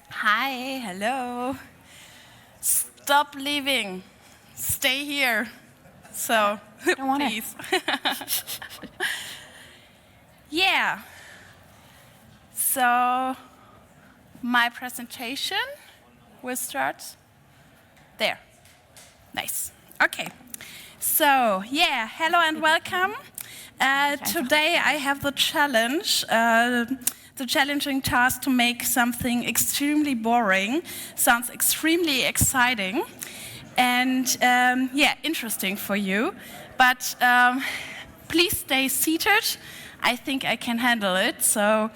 Hi, hello. Stop leaving. Stay here. So, Don't wanna. please. Yeah. So, my presentation will start there. Nice. Okay. So, yeah, hello and welcome. Today I have the challenging task to make something extremely boring, sounds extremely exciting, and yeah, interesting for you. But please stay seated. I think I can handle it. So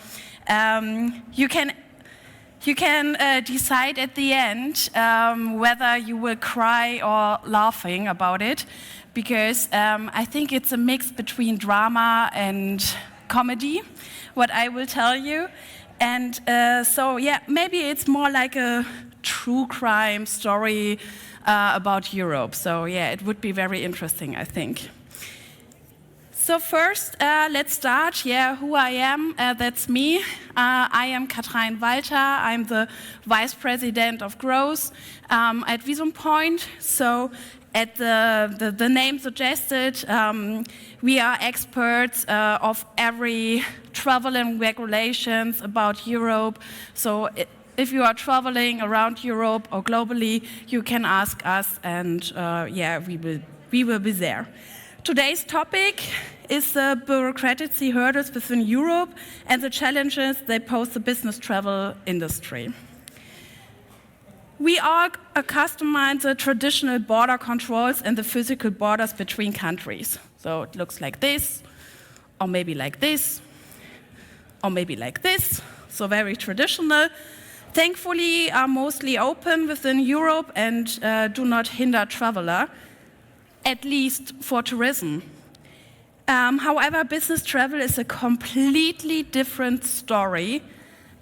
you can decide at the end whether you will cry or laughing about it, because I think it's a mix between drama and comedy, what I will tell you. And so, yeah, maybe it's more like a true crime story about Europe. So, yeah, it would be very interesting, I think. So first, let's start. Yeah, who I am, that's me. I am Kathrein. I'm the Vice President of Growth at visumPOINT. So at the name suggested, we are experts of every travel and regulations about Europe. So if you are traveling around Europe or globally, you can ask us, and yeah, we will be there. Today's topic is the bureaucracy hurdles within Europe and the challenges they pose the business travel industry. We are accustomed to the traditional border controls and the physical borders between countries. So it looks like this, or maybe like this, or maybe like this. So very traditional. Thankfully, are mostly open within Europe and do not hinder traveler, at least for tourism. However, business travel is a completely different story,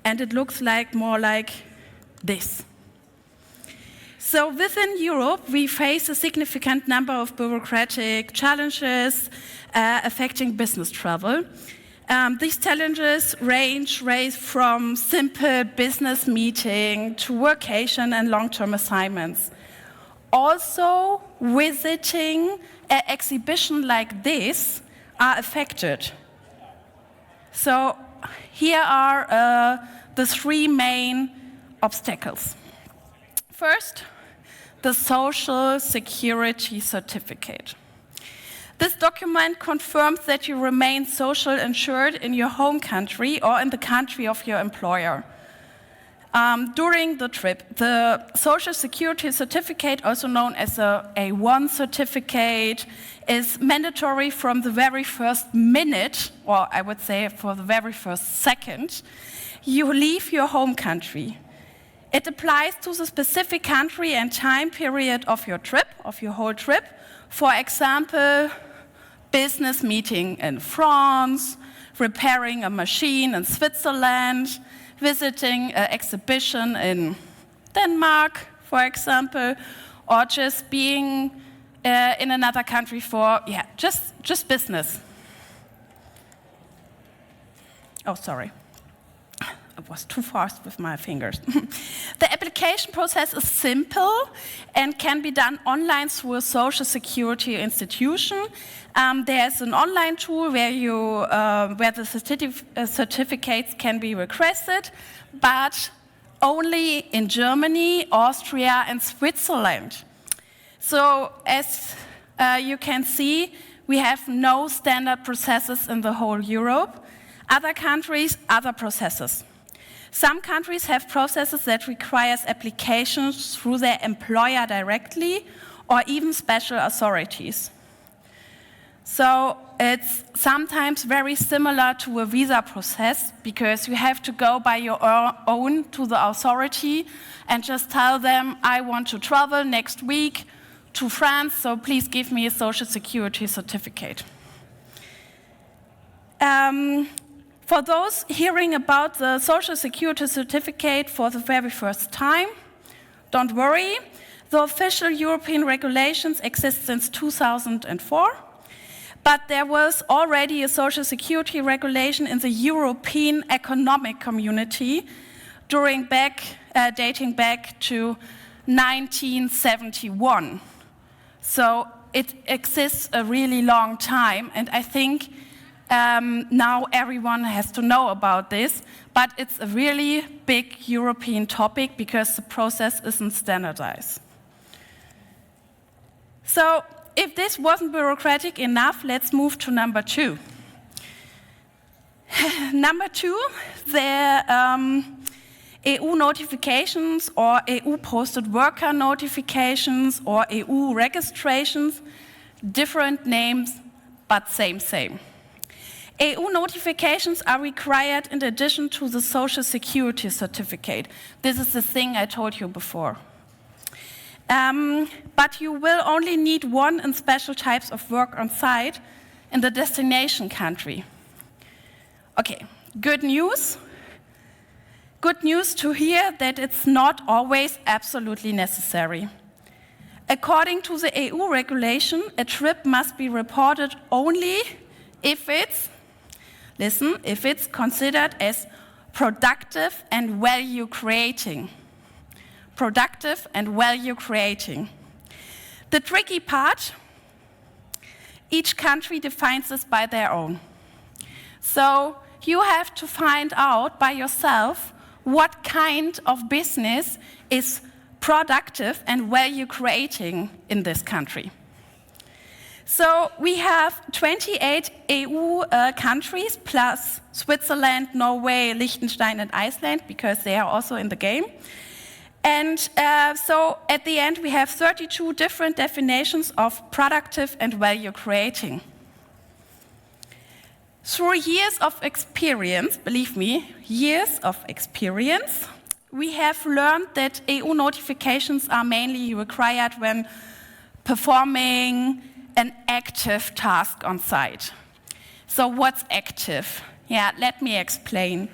and it looks like more like this. So within Europe, we face a significant number of bureaucratic challenges affecting business travel. These challenges range from simple business meeting to workation and long-term assignments. Also, visiting an exhibition like this are affected. So here are the three main obstacles. First, the Social Security Certificate. This document confirms that you remain social insured in your home country or in the country of your employer. During the trip, the Social Security Certificate, also known as a A1 certificate, is mandatory from the very first minute, or I would say for the very first second, you leave your home country. It applies to the specific country and time period of your trip, of your whole trip. For example, business meeting in France, repairing a machine in Switzerland, visiting an exhibition in Denmark, for example, or just being in another country for, yeah, just business. Oh, sorry. I was too fast with my fingers. The application process is simple and can be done online through a social security institution. There's an online tool where the certificates can be requested, but only in Germany, Austria, and Switzerland. So as you can see, we have no standard processes in the whole Europe. Other countries, other processes. Some countries have processes that requires applications through their employer directly or even special authorities. So it's sometimes very similar to a visa process because you have to go by your own to the authority and just tell them, I want to travel next week to France, so please give me a social security certificate. For those hearing about the Social Security Certificate for the very first time, don't worry. The official European regulations exist since 2004, but there was already a Social Security regulation in the European Economic Community during back dating back to 1971. So it exists a really long time, and I think now everyone has to know about this, but it's a really big European topic because the process isn't standardized. So if this wasn't bureaucratic enough, let's move to number 2. Number 2, the EU notifications or EU posted worker notifications or EU registrations, different names, but same. EU notifications are required in addition to the Social Security certificate. This is the thing I told you before. But you will only need one in special types of work on site in the destination country. Okay, good news. Good news to hear that it's not always absolutely necessary. According to the EU regulation, a trip must be reported only if it's considered as productive and value-creating. Productive and value-creating. The tricky part, each country defines this by their own. So you have to find out by yourself what kind of business is productive and value-creating in this country. So we have 28 EU countries plus Switzerland, Norway, Liechtenstein and Iceland because they are also in the game. And so at the end we have 32 different definitions of productive and value-creating. Through years of experience, believe me, years of experience, we have learned that EU notifications are mainly required when performing an active task on site. So what's active? Yeah, let me explain.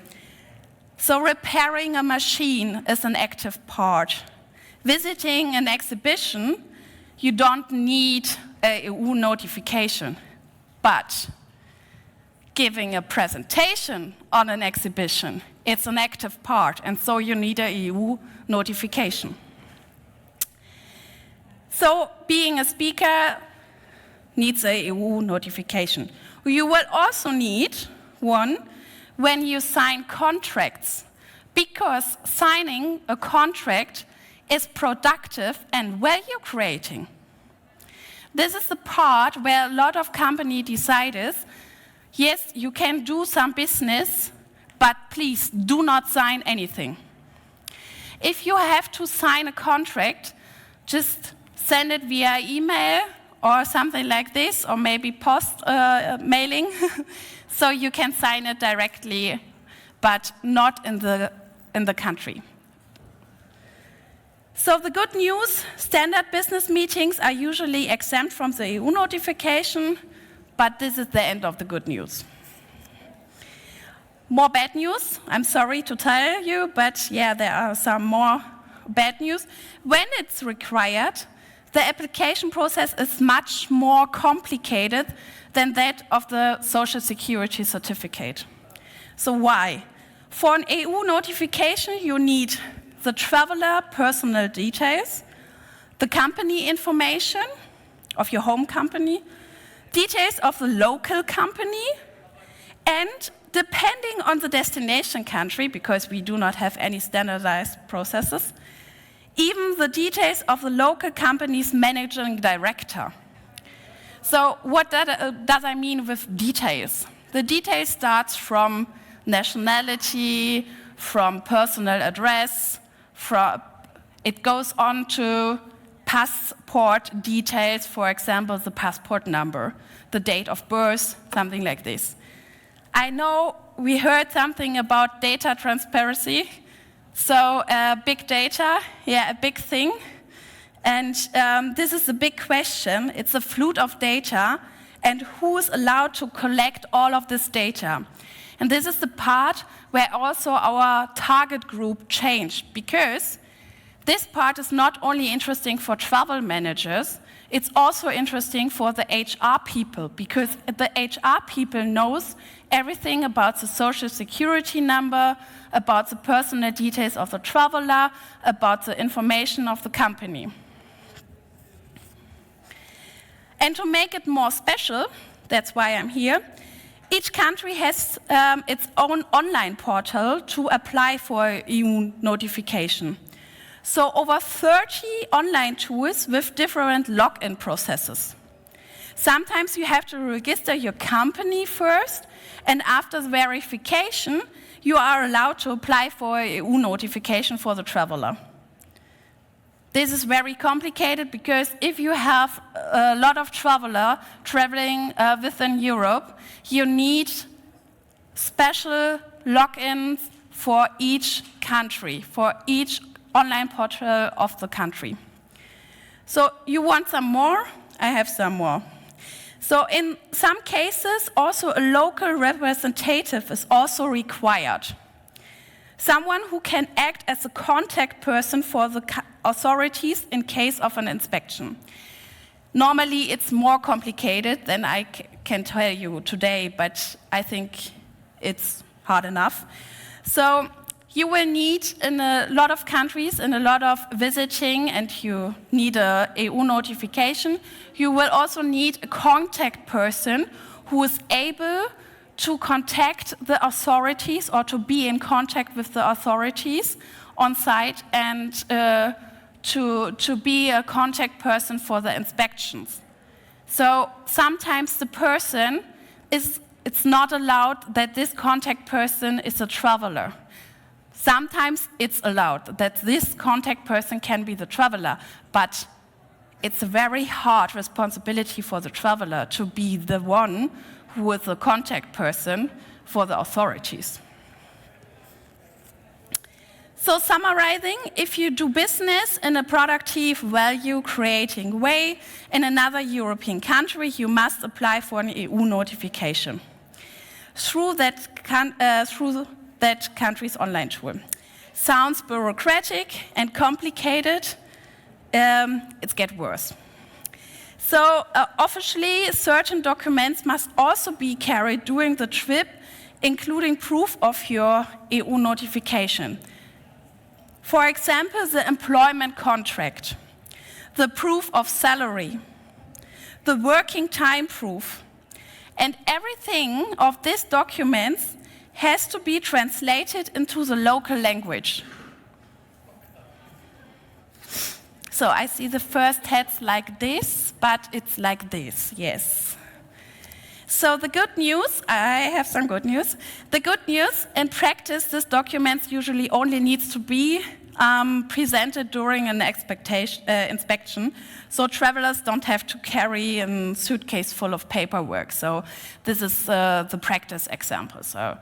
So repairing a machine is an active part. Visiting an exhibition, you don't need a EU notification. But giving a presentation on an exhibition, it's an active part, and so you need a EU notification. So being a speaker needs a EU notification. You will also need one when you sign contracts, because signing a contract is productive and value-creating. This is the part where a lot of company decided, yes, you can do some business, but please do not sign anything. If you have to sign a contract, just send it via email or something like this, or maybe post mailing, so you can sign it directly, but not in the country. So the good news, standard business meetings are usually exempt from the EU notification, but this is the end of the good news. More bad news, I'm sorry to tell you, but yeah, there are some more bad news. When it's required, the application process is much more complicated than that of the Social Security certificate. So why? For an EU notification, you need the traveler personal details, the company information of your home company, details of the local company, and depending on the destination country, because we do not have any standardized processes, even the details of the local company's managing director. So what does I mean with details? The details starts from nationality, from personal address, it goes on to passport details, for example, the passport number, the date of birth, something like this. I know we heard something about data transparency. So big data, yeah, a big thing. And this is a big question. It's a flood of data, and who's allowed to collect all of this data? And this is the part where also our target group changed, because this part is not only interesting for travel managers, It's also interesting for the HR people, because the HR people knows everything about the social security number, about the personal details of the traveler, about the information of the company. And to make it more special, that's why I'm here, each country has its own online portal to apply for EU notification. So over 30 online tools with different login processes. Sometimes you have to register your company first, and after the verification, you are allowed to apply for EU notification for the traveler. This is very complicated because if you have a lot of travelers traveling within Europe, you need special logins for each country, for each online portal of the country. So you want some more? I have some more. So in some cases, also a local representative is also required. Someone who can act as a contact person for the authorities in case of an inspection. Normally, it's more complicated than I can tell you today, but I think it's hard enough. So you will need, in a lot of countries, in a lot of visiting, and you need a EU notification, you will also need a contact person who is able to contact the authorities or to be in contact with the authorities on site and to be a contact person for the inspections. So sometimes the person it's not allowed that this contact person is a traveler. Sometimes it's allowed that this contact person can be the traveler, but it's a very hard responsibility for the traveler to be the one who is the contact person for the authorities. So summarizing, if you do business in a productive, value-creating way in another European country, you must apply for an EU notification through that country's online tool. Sounds bureaucratic and complicated. It gets worse. So officially, certain documents must also be carried during the trip, including proof of your EU notification. For example, the employment contract, the proof of salary, the working time proof, and everything of these documents has to be translated into the local language. So I see the first heads like this, but it's like this, yes. So the good news, I have some good news. The good news, in practice, this document usually only needs to be presented during an inspection, so travelers don't have to carry a suitcase full of paperwork. So this is the practice example. So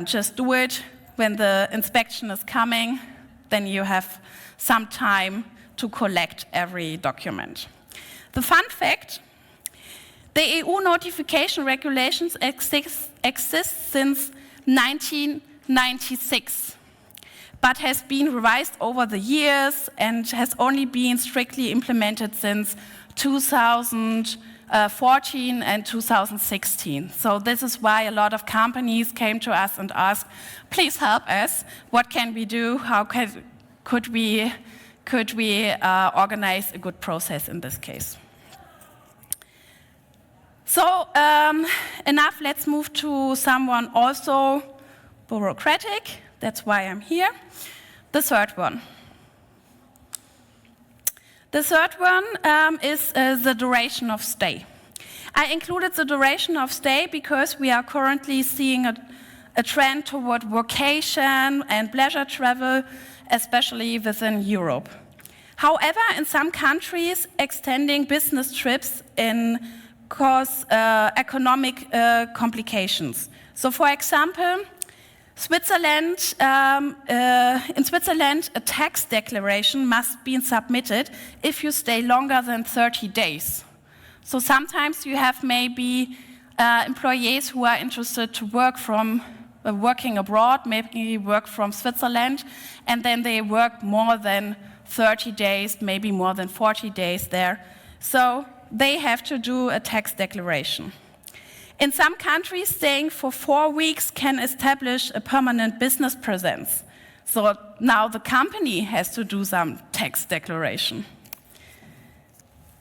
just do it when the inspection is coming, then you have some time to collect every document. The fun fact, the EU notification regulations exist since 1996, but has been revised over the years and has only been strictly implemented since 2014 and 2016. So this is why a lot of companies came to us and asked, please help us, what can we do, how could we organize a good process in this case. So enough, let's move to someone also bureaucratic. That's why I'm here. The third one. The third one is the duration of stay. I included the duration of stay because we are currently seeing a trend toward vacation and leisure travel, especially within Europe. However, in some countries, extending business trips cause economic complications. So, for example, Switzerland, in Switzerland, a tax declaration must be submitted if you stay longer than 30 days. So sometimes you have maybe employees who are interested to working abroad, maybe work from Switzerland, and then they work more than 30 days, maybe more than 40 days there So they have to do a tax declaration. In some countries, staying for 4 weeks can establish a permanent business presence. So now the company has to do some tax declaration.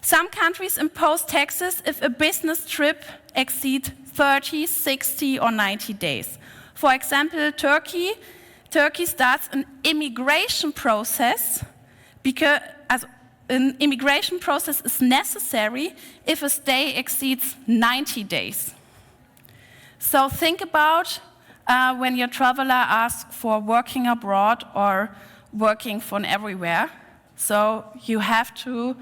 Some countries impose taxes if a business trip exceeds 30, 60, or 90 days. For example, Turkey starts an immigration process because an immigration process is necessary if a stay exceeds 90 days. So think about when your traveler asks for working abroad or working from everywhere. So you have to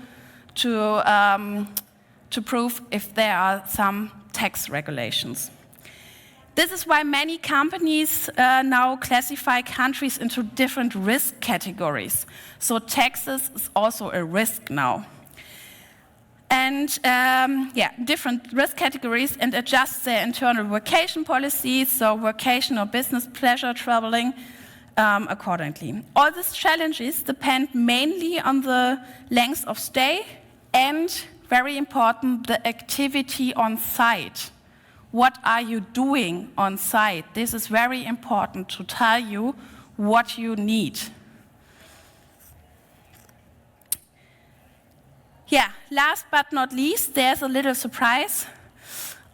prove if there are some tax regulations. This is why many companies now classify countries into different risk categories. So taxes is also a risk now. And different risk categories, and adjust their internal vacation policies, so vacation or business pleasure traveling, accordingly. All these challenges depend mainly on the length of stay and, very important, the activity on site. What are you doing on site? This is very important to tell you what you need. Yeah, last but not least, there's a little surprise.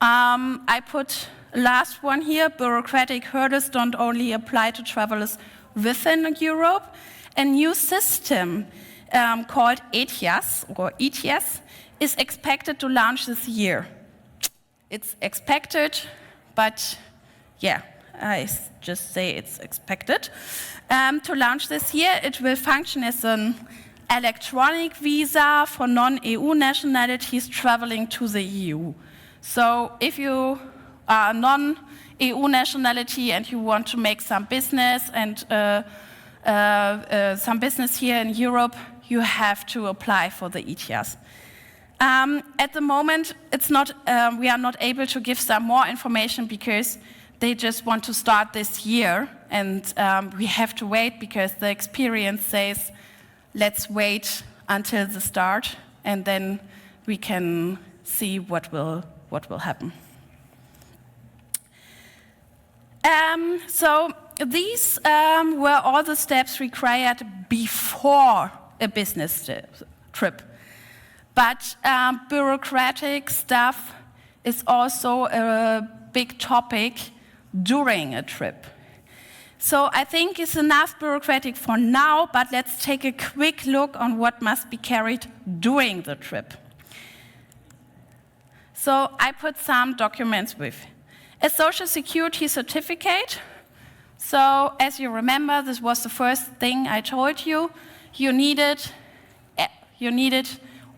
I put last one here. Bureaucratic hurdles don't only apply to travelers within Europe. A new system called ETIAS, is expected to launch this year. It's expected, but yeah, I just say it's expected. To launch this year, it will function as an electronic visa for non-EU nationalities traveling to the EU. So if you are a non-EU nationality and you want to make some business and some business here in Europe, you have to apply for the ETIAS. At the moment, we are not able to give some more information because they just want to start this year, and we have to wait because the experience says, let's wait until the start, and then we can see what will happen. So these were all the steps required before a business trip. But bureaucratic stuff is also a big topic during a trip. So I think it's enough bureaucratic for now, but let's take a quick look on what must be carried during the trip. So I put some documents with. A social security certificate. So as you remember, this was the first thing I told you. You need it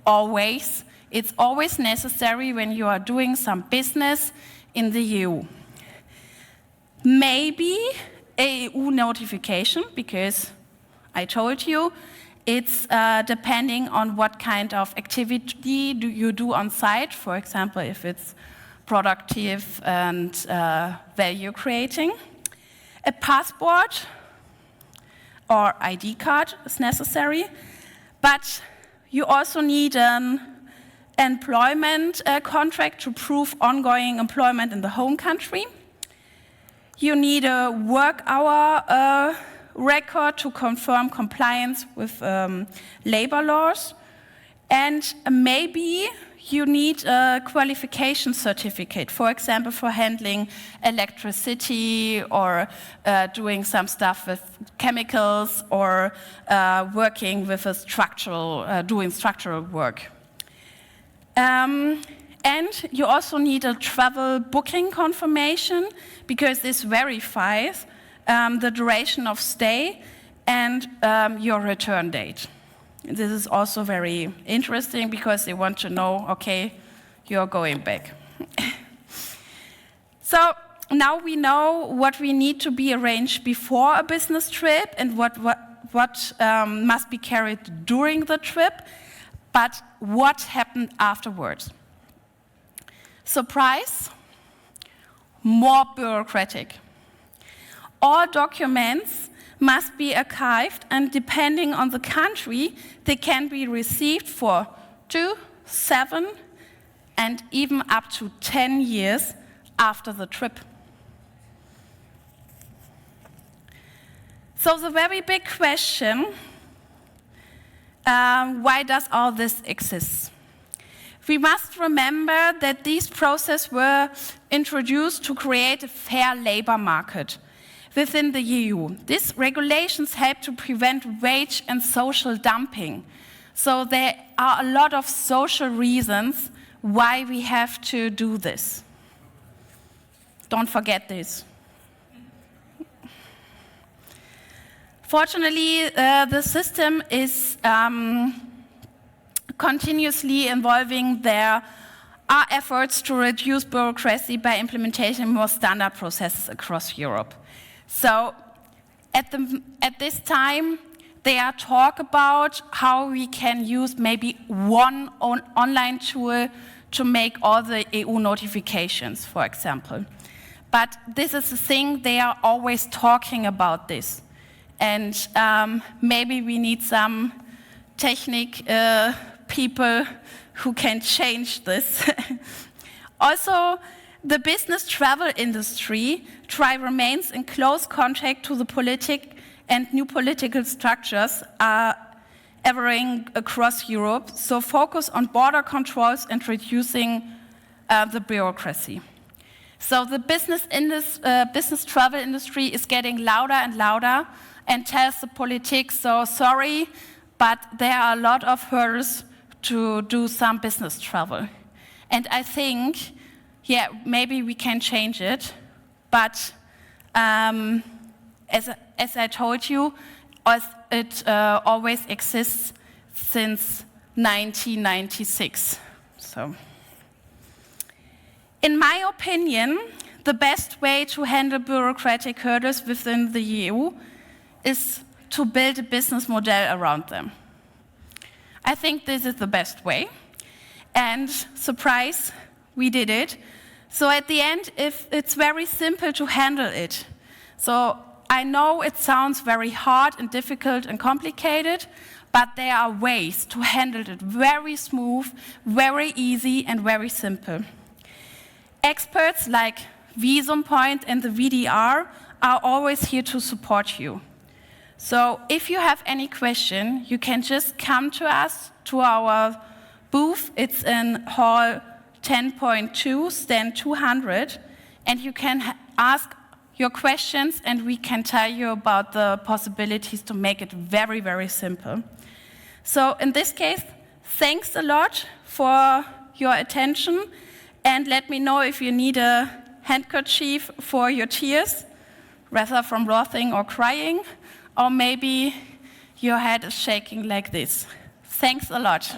always. It's always necessary when you are doing some business in the EU. Maybe a EU notification, because I told you it's depending on what kind of activity you do on site. For example, if it's productive and value creating. A passport or ID card is necessary, but you also need an employment contract to prove ongoing employment in the home country. You need a work hour record to confirm compliance with labor laws. And maybe you need a qualification certificate, for example, for handling electricity or doing some stuff with chemicals or working with doing structural work. And you also need a travel booking confirmation because this verifies the duration of stay and your return date. This is also very interesting because they want to know, okay, you're going back. So now we know what we need to be arranged before a business trip and what must be carried during the trip, but what happened afterwards? Surprise, more bureaucratic. All documents must be archived, and depending on the country, they can be received for 2, 7, and even up to 10 years after the trip. So the very big question, why does all this exist? We must remember that these processes were introduced to create a fair labor market within the EU. These regulations help to prevent wage and social dumping. So there are a lot of social reasons why we have to do this. Don't forget this. Fortunately, the system is continuously evolving. There are efforts to reduce bureaucracy by implementing more standard processes across Europe. So at this time, there are talk about how we can use maybe one online tool to make all the EU notifications, for example. But this is the thing, they are always talking about this. And maybe we need some technic people who can change this. Also, the business travel industry remains in close contact to the politic and new political structures are evolving across Europe, so focus on border controls and reducing the bureaucracy. So the business travel industry is getting louder and louder and tells the politics, so sorry, but there are a lot of hurdles to do some business travel. And I think, yeah, maybe we can change it, but as I told you, it always exists since 1996. So, in my opinion, the best way to handle bureaucratic hurdles within the EU is to build a business model around them. I think this is the best way. And surprise, we did it. So at the end, it's very simple to handle it. So I know it sounds very hard and difficult and complicated, but there are ways to handle it very smooth, very easy, and very simple. Experts like visumPOINT and the VDR are always here to support you. So if you have any question, you can just come to us, to our booth. It's in Hall 10.2, stand 200, and you can ask your questions and we can tell you about the possibilities to make it very, very simple. So in this case, thanks a lot for your attention, and let me know if you need a handkerchief for your tears, whether from laughing or crying, or maybe your head is shaking like this. Thanks a lot.